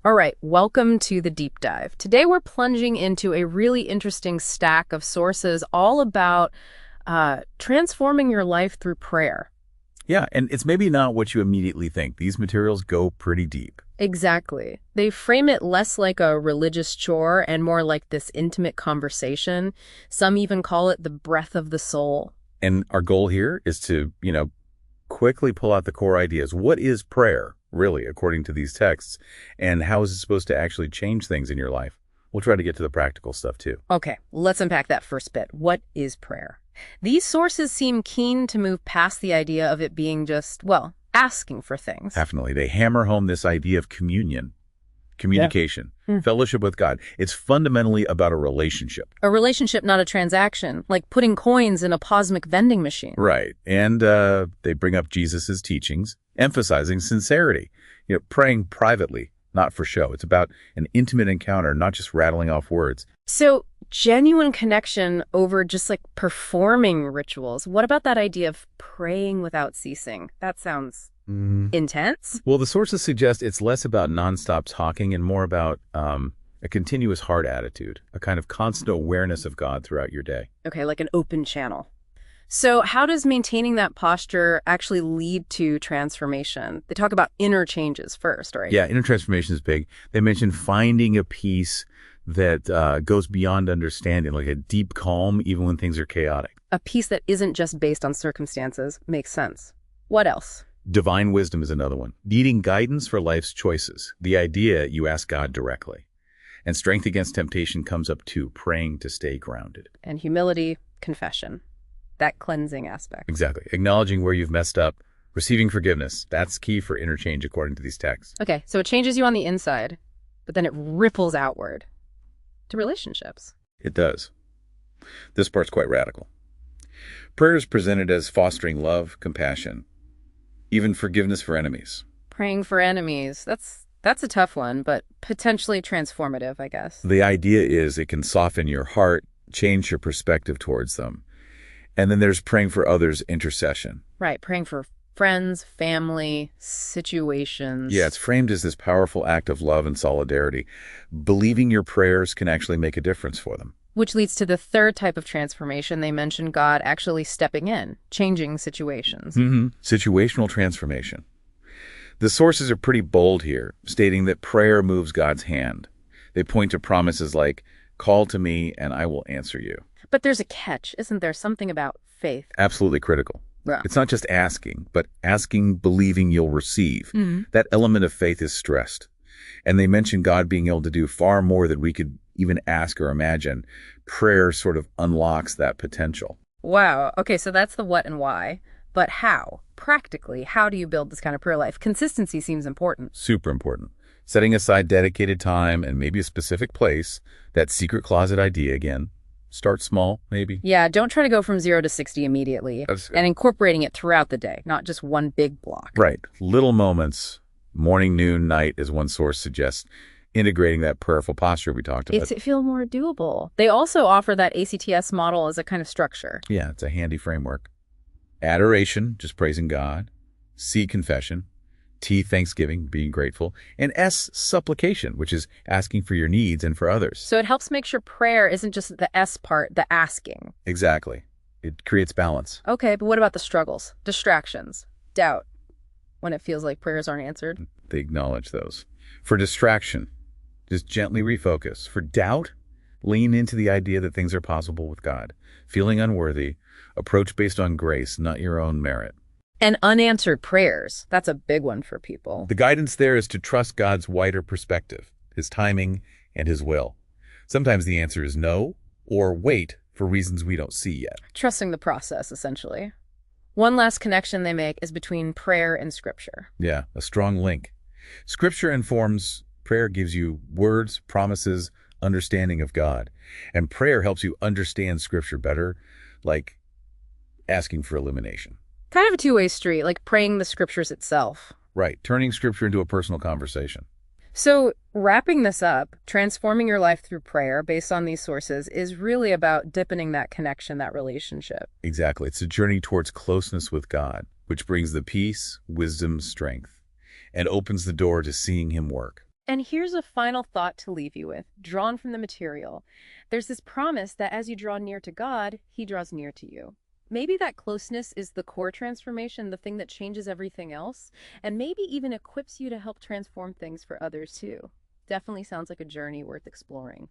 All right, welcome to the deep dive. Today we're plunging into a really interesting stack of sources all about transforming your life through prayer. Yeah, and it's maybe not what you immediately think. These materials go pretty deep. Exactly. They frame it less like a religious chore and more like this intimate conversation. Some even call it the breath of the soul. And our goal here is to, quickly pull out the core ideas. What is prayer, really, according to these texts? And how is it supposed to actually change things in your life? We'll try to get to the practical stuff, too. Okay, let's unpack that first bit. What is prayer? These sources seem keen to move past the idea of it being just, well, asking for things. Definitely. They hammer home this idea of communion, communication, fellowship with God. It's fundamentally about a relationship. A relationship, not a transaction, like putting coins in a cosmic vending machine. Right. And they bring up Jesus's teachings, emphasizing sincerity, praying privately, not for show. It's about an intimate encounter, not just rattling off words. So genuine connection over just like performing rituals. What about that idea of praying without ceasing? That sounds intense. Well, the sources suggest it's less about nonstop talking and more about a continuous heart attitude, a kind of constant awareness of God throughout your day. Okay, like an open channel. So how does maintaining that posture actually lead to transformation? They talk about inner changes first, right? Yeah, inner transformation is big. They mention finding a peace that goes beyond understanding, like a deep calm, even when things are chaotic. A peace that isn't just based on circumstances. Makes sense. What else? Divine wisdom is another one. Needing guidance for life's choices. The idea you ask God directly. And strength against temptation comes up too, praying to stay grounded. And humility, confession. That cleansing aspect. Exactly. Acknowledging where you've messed up, receiving forgiveness. That's key for inner change according to these texts. Okay, so it changes you on the inside, but then it ripples outward to relationships. It does. This part's quite radical. Prayer is presented as fostering love, compassion, even forgiveness for enemies. Praying for enemies. That's a tough one, but potentially transformative, I guess. The idea is it can soften your heart, change your perspective towards them. And then there's praying for others, intercession. Right, praying for friends, family, situations. Yeah, it's framed as this powerful act of love and solidarity. Believing your prayers can actually make a difference for them. Which leads to the third type of transformation. They mention God actually stepping in, changing situations. Situational transformation. The sources are pretty bold here, stating that prayer moves God's hand. They point to promises like, call to me and I will answer you. But there's a catch, isn't there? Something about faith. Absolutely critical. Yeah. It's not just asking, but asking, believing you'll receive. That element of faith is stressed. And they mention God being able to do far more than we could even ask or imagine. Prayer sort of unlocks that potential. Wow. Okay, so that's the what and why. But how? Practically, how do you build this kind of prayer life? Consistency seems important. Super important. Setting aside dedicated time and maybe a specific place, that secret closet idea again. Start small, maybe. Yeah, don't try to go from 0 to 60 immediately. And incorporating it throughout the day, not just one big block. Right. Little moments, morning, noon, night, as one source suggests, integrating that prayerful posture we talked about. Makes it feel more doable. They also offer that ACTS model as a kind of structure. Yeah, it's a handy framework. Adoration, just praising God. C, confession. T, thanksgiving, being grateful. And S, supplication, which is asking for your needs and for others. So it helps make sure prayer isn't just the S part, the asking. Exactly. It creates balance. Okay, but what about the struggles, distractions, doubt, when it feels like prayers aren't answered? They acknowledge those. For distraction, just gently refocus. For doubt, lean into the idea that things are possible with God. Feeling unworthy, approach based on grace, not your own merit. And unanswered prayers, that's a big one for people. The guidance there is to trust God's wider perspective, his timing and his will. Sometimes the answer is no, or wait for reasons we don't see yet. Trusting the process, essentially. One last connection they make is between prayer and scripture. Yeah, a strong link. Scripture informs, prayer gives you words, promises, understanding of God. And prayer helps you understand scripture better, like asking for illumination. Kind of a two-way street, like praying the scriptures itself. Right, turning scripture into a personal conversation. So wrapping this up, transforming your life through prayer based on these sources is really about deepening that connection, that relationship. Exactly. It's a journey towards closeness with God, which brings the peace, wisdom, strength, and opens the door to seeing him work. And here's a final thought to leave you with, drawn from the material. There's this promise that as you draw near to God, He draws near to you. Maybe that closeness is the core transformation, the thing that changes everything else, and maybe even equips you to help transform things for others too. Definitely sounds like a journey worth exploring.